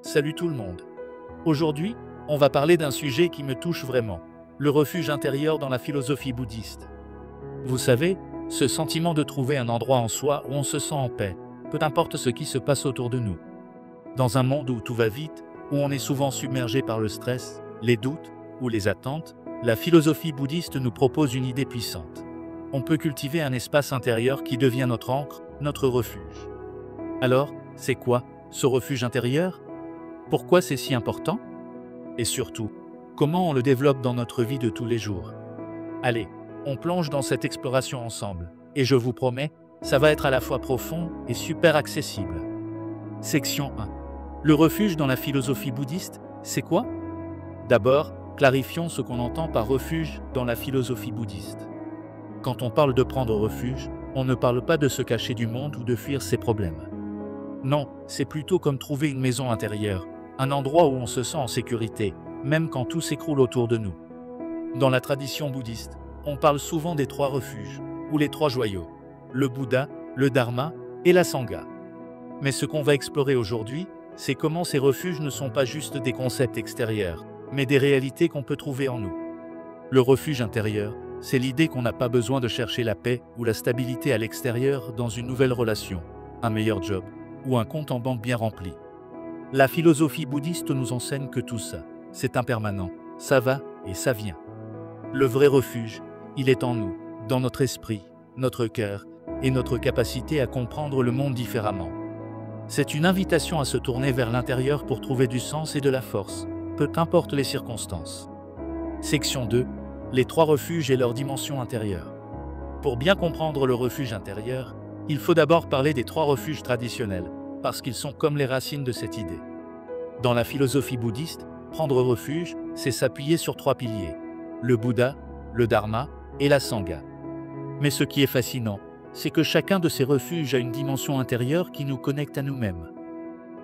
Salut tout le monde. Aujourd'hui, on va parler d'un sujet qui me touche vraiment, le refuge intérieur dans la philosophie bouddhiste. Vous savez, ce sentiment de trouver un endroit en soi où on se sent en paix, peu importe ce qui se passe autour de nous. Dans un monde où tout va vite, où on est souvent submergé par le stress, les doutes ou les attentes, la philosophie bouddhiste nous propose une idée puissante. On peut cultiver un espace intérieur qui devient notre ancre, notre refuge. Alors, c'est quoi, ce refuge intérieur? Pourquoi c'est si important? Et surtout, comment on le développe dans notre vie de tous les jours? Allez, on plonge dans cette exploration ensemble, et je vous promets, ça va être à la fois profond et super accessible. Section 1. Le refuge dans la philosophie bouddhiste, c'est quoi? D'abord, clarifions ce qu'on entend par refuge dans la philosophie bouddhiste. Quand on parle de prendre refuge, on ne parle pas de se cacher du monde ou de fuir ses problèmes. Non, c'est plutôt comme trouver une maison intérieure, un endroit où on se sent en sécurité, même quand tout s'écroule autour de nous. Dans la tradition bouddhiste, on parle souvent des trois refuges, ou les trois joyaux, le Bouddha, le Dharma et la Sangha. Mais ce qu'on va explorer aujourd'hui, c'est comment ces refuges ne sont pas juste des concepts extérieurs, mais des réalités qu'on peut trouver en nous. Le refuge intérieur, c'est l'idée qu'on n'a pas besoin de chercher la paix ou la stabilité à l'extérieur dans une nouvelle relation, un meilleur job, ou un compte en banque bien rempli. La philosophie bouddhiste nous enseigne que tout ça, c'est impermanent, ça va et ça vient. Le vrai refuge, il est en nous, dans notre esprit, notre cœur et notre capacité à comprendre le monde différemment. C'est une invitation à se tourner vers l'intérieur pour trouver du sens et de la force, peu qu'importe les circonstances. Section 2. Les trois refuges et leur dimension intérieure. Pour bien comprendre le refuge intérieur, il faut d'abord parler des trois refuges traditionnels, parce qu'ils sont comme les racines de cette idée. Dans la philosophie bouddhiste, prendre refuge, c'est s'appuyer sur trois piliers, le Bouddha, le Dharma et la Sangha. Mais ce qui est fascinant, c'est que chacun de ces refuges a une dimension intérieure qui nous connecte à nous-mêmes.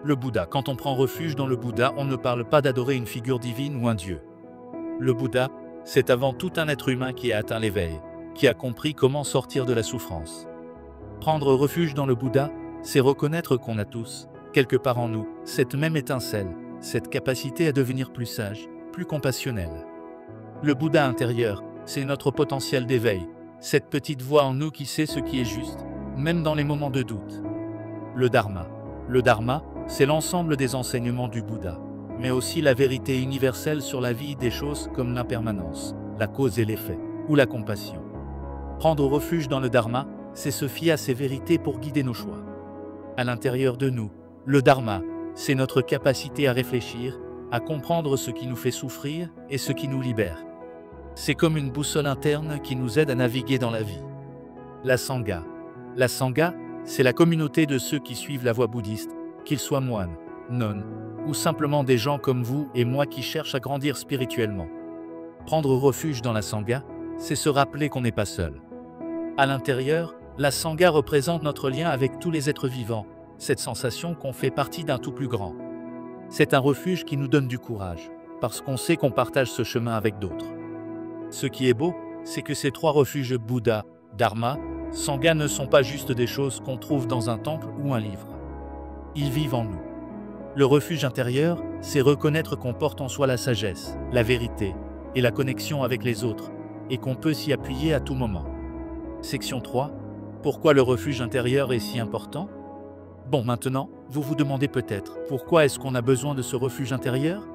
Le Bouddha, quand on prend refuge dans le Bouddha, on ne parle pas d'adorer une figure divine ou un dieu. Le Bouddha, c'est avant tout un être humain qui a atteint l'éveil, qui a compris comment sortir de la souffrance. Prendre refuge dans le Bouddha, c'est reconnaître qu'on a tous, quelque part en nous, cette même étincelle, cette capacité à devenir plus sage, plus compassionnel. Le Bouddha intérieur, c'est notre potentiel d'éveil, cette petite voix en nous qui sait ce qui est juste, même dans les moments de doute. Le Dharma, c'est l'ensemble des enseignements du Bouddha, mais aussi la vérité universelle sur la vie des choses comme l'impermanence, la cause et l'effet, ou la compassion. Prendre refuge dans le Dharma, c'est se fier à ces vérités pour guider nos choix. À l'intérieur de nous, le Dharma, c'est notre capacité à réfléchir, à comprendre ce qui nous fait souffrir et ce qui nous libère. C'est comme une boussole interne qui nous aide à naviguer dans la vie. La Sangha, c'est la communauté de ceux qui suivent la voie bouddhiste, qu'ils soient moines, nonnes, ou simplement des gens comme vous et moi qui cherchent à grandir spirituellement. Prendre refuge dans la Sangha, c'est se rappeler qu'on n'est pas seul. À l'intérieur, la Sangha représente notre lien avec tous les êtres vivants, cette sensation qu'on fait partie d'un tout plus grand. C'est un refuge qui nous donne du courage, parce qu'on sait qu'on partage ce chemin avec d'autres. Ce qui est beau, c'est que ces trois refuges Bouddha, Dharma, Sangha ne sont pas juste des choses qu'on trouve dans un temple ou un livre. Ils vivent en nous. Le refuge intérieur, c'est reconnaître qu'on porte en soi la sagesse, la vérité et la connexion avec les autres, et qu'on peut s'y appuyer à tout moment. Section 3. Pourquoi le refuge intérieur est si important? Bon, maintenant, vous vous demandez peut-être, pourquoi est-ce qu'on a besoin de ce refuge intérieur?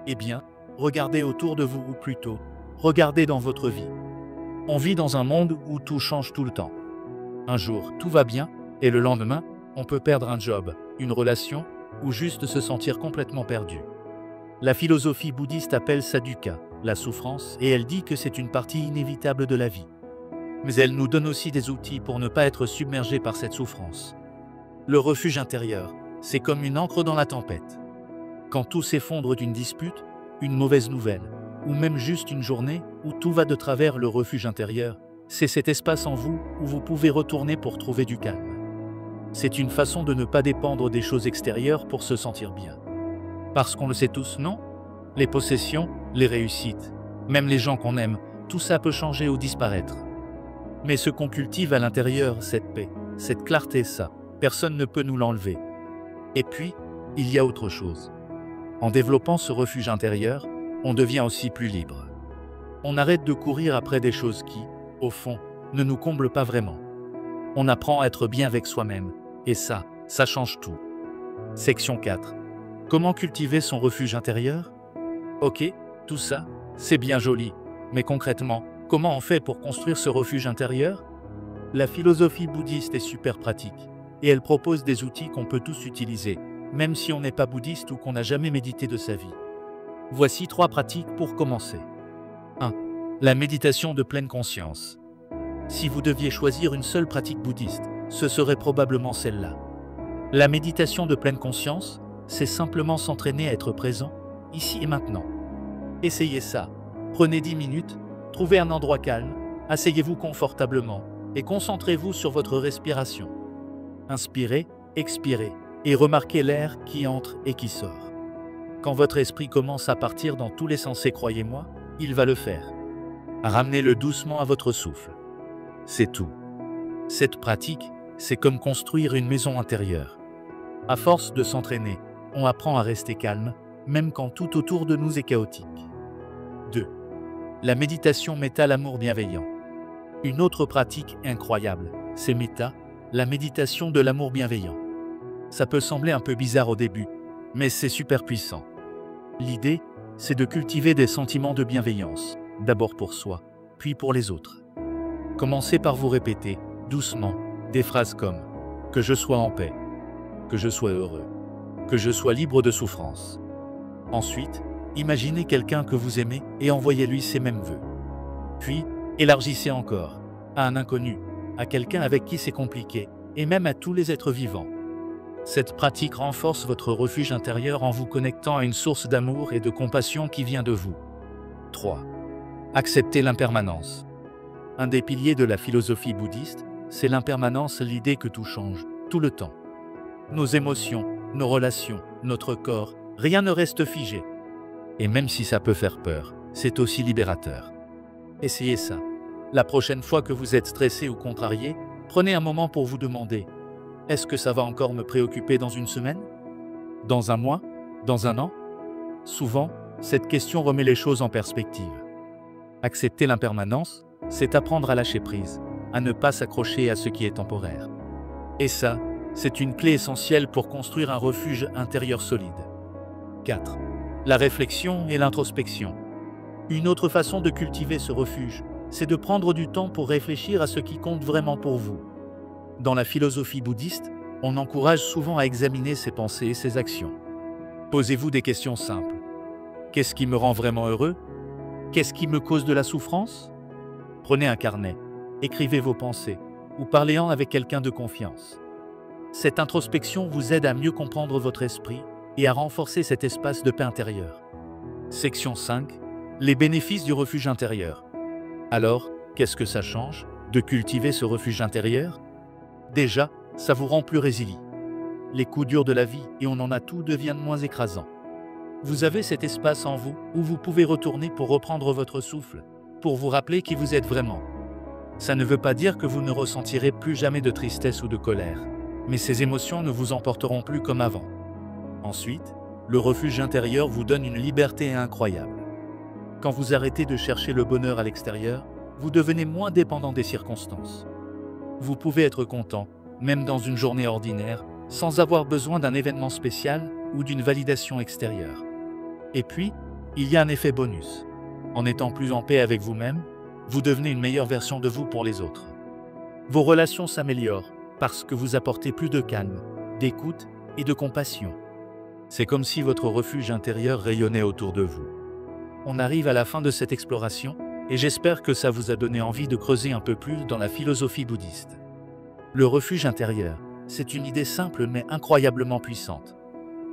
Eh bien, regardez autour de vous ou plutôt, regardez dans votre vie. On vit dans un monde où tout change tout le temps. Un jour, tout va bien, et le lendemain, on peut perdre un job, une relation, ou juste se sentir complètement perdu. La philosophie bouddhiste appelle ça dukkha, la souffrance, et elle dit que c'est une partie inévitable de la vie. Mais elle nous donne aussi des outils pour ne pas être submergé par cette souffrance. Le refuge intérieur, c'est comme une ancre dans la tempête. Quand tout s'effondre d'une dispute, une mauvaise nouvelle, ou même juste une journée où tout va de travers, le refuge intérieur, c'est cet espace en vous où vous pouvez retourner pour trouver du calme. C'est une façon de ne pas dépendre des choses extérieures pour se sentir bien. Parce qu'on le sait tous, non? Les possessions, les réussites, même les gens qu'on aime, tout ça peut changer ou disparaître. Mais ce qu'on cultive à l'intérieur, cette paix, cette clarté, ça, personne ne peut nous l'enlever. Et puis, il y a autre chose. En développant ce refuge intérieur, on devient aussi plus libre. On arrête de courir après des choses qui, au fond, ne nous comblent pas vraiment. On apprend à être bien avec soi-même, et ça change tout. Section 4. Comment cultiver son refuge intérieur? Ok, tout ça, c'est bien joli, mais concrètement, comment on fait pour construire ce refuge intérieur? La philosophie bouddhiste est super pratique, et elle propose des outils qu'on peut tous utiliser, même si on n'est pas bouddhiste ou qu'on n'a jamais médité de sa vie. Voici 3 pratiques pour commencer. 1. La méditation de pleine conscience. Si vous deviez choisir une seule pratique bouddhiste, ce serait probablement celle-là. La méditation de pleine conscience, c'est simplement s'entraîner à être présent, ici et maintenant. Essayez ça. Prenez 10 minutes, trouvez un endroit calme, asseyez-vous confortablement et concentrez-vous sur votre respiration. Inspirez, expirez et remarquez l'air qui entre et qui sort. Quand votre esprit commence à partir dans tous les sens, et croyez-moi, il va le faire. Ramenez-le doucement à votre souffle. C'est tout. Cette pratique, c'est comme construire une maison intérieure. À force de s'entraîner, on apprend à rester calme, même quand tout autour de nous est chaotique. 2. La méditation méta, l'amour bienveillant. Une autre pratique incroyable, c'est méta, la méditation de l'amour bienveillant. Ça peut sembler un peu bizarre au début, mais c'est super puissant. L'idée, c'est de cultiver des sentiments de bienveillance, d'abord pour soi, puis pour les autres. Commencez par vous répéter, doucement, des phrases comme « que je sois en paix »,« que je sois heureux »,« que je sois libre de souffrance ». Ensuite, imaginez quelqu'un que vous aimez et envoyez-lui ces mêmes vœux. Puis, élargissez encore, à un inconnu, à quelqu'un avec qui c'est compliqué, et même à tous les êtres vivants. Cette pratique renforce votre refuge intérieur en vous connectant à une source d'amour et de compassion qui vient de vous. 3. Accepter l'impermanence. Un des piliers de la philosophie bouddhiste, c'est l'impermanence, l'idée que tout change, tout le temps. Nos émotions, nos relations, notre corps, rien ne reste figé. Et même si ça peut faire peur, c'est aussi libérateur. Essayez ça. La prochaine fois que vous êtes stressé ou contrarié, prenez un moment pour vous demander « Est-ce que ça va encore me préoccuper dans une semaine? Dans un mois? Dans un an ?» Souvent, cette question remet les choses en perspective. Accepter l'impermanence, c'est apprendre à lâcher prise, à ne pas s'accrocher à ce qui est temporaire. Et ça, c'est une clé essentielle pour construire un refuge intérieur solide. 4. La réflexion et l'introspection. Une autre façon de cultiver ce refuge, c'est de prendre du temps pour réfléchir à ce qui compte vraiment pour vous. Dans la philosophie bouddhiste, on encourage souvent à examiner ses pensées et ses actions. Posez-vous des questions simples. Qu'est-ce qui me rend vraiment heureux? Qu'est-ce qui me cause de la souffrance? Prenez un carnet, écrivez vos pensées, ou parlez-en avec quelqu'un de confiance. Cette introspection vous aide à mieux comprendre votre esprit et à renforcer cet espace de paix intérieure. Section 5. Les bénéfices du refuge intérieur. Alors, qu'est-ce que ça change de cultiver ce refuge intérieur? Déjà, ça vous rend plus résilient. Les coups durs de la vie, et on en a tout, deviennent moins écrasants. Vous avez cet espace en vous où vous pouvez retourner pour reprendre votre souffle, pour vous rappeler qui vous êtes vraiment. Ça ne veut pas dire que vous ne ressentirez plus jamais de tristesse ou de colère, mais ces émotions ne vous emporteront plus comme avant. Ensuite, le refuge intérieur vous donne une liberté incroyable. Quand vous arrêtez de chercher le bonheur à l'extérieur, vous devenez moins dépendant des circonstances. Vous pouvez être content, même dans une journée ordinaire, sans avoir besoin d'un événement spécial ou d'une validation extérieure. Et puis, il y a un effet bonus. En étant plus en paix avec vous-même, vous devenez une meilleure version de vous pour les autres. Vos relations s'améliorent parce que vous apportez plus de calme, d'écoute et de compassion. C'est comme si votre refuge intérieur rayonnait autour de vous. On arrive à la fin de cette exploration, et j'espère que ça vous a donné envie de creuser un peu plus dans la philosophie bouddhiste. Le refuge intérieur, c'est une idée simple mais incroyablement puissante.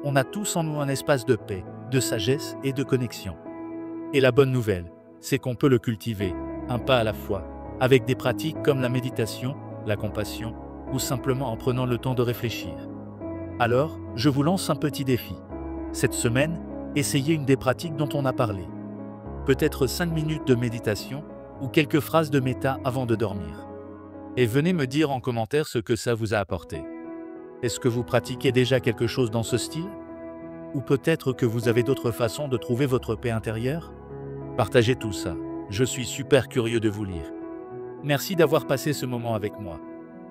On a tous en nous un espace de paix, de sagesse et de connexion. Et la bonne nouvelle, c'est qu'on peut le cultiver, un pas à la fois, avec des pratiques comme la méditation, la compassion, ou simplement en prenant le temps de réfléchir. Alors, je vous lance un petit défi. Cette semaine, essayez une des pratiques dont on a parlé. Peut-être 5 minutes de méditation ou quelques phrases de méta avant de dormir. Et venez me dire en commentaire ce que ça vous a apporté. Est-ce que vous pratiquez déjà quelque chose dans ce style? Ou peut-être que vous avez d'autres façons de trouver votre paix intérieure? Partagez tout ça. Je suis super curieux de vous lire. Merci d'avoir passé ce moment avec moi.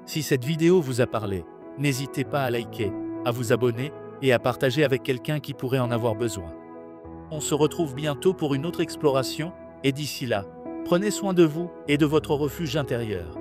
Si cette vidéo vous a parlé, n'hésitez pas à liker, à vous abonner et à partager avec quelqu'un qui pourrait en avoir besoin. On se retrouve bientôt pour une autre exploration, et d'ici là, prenez soin de vous et de votre refuge intérieur.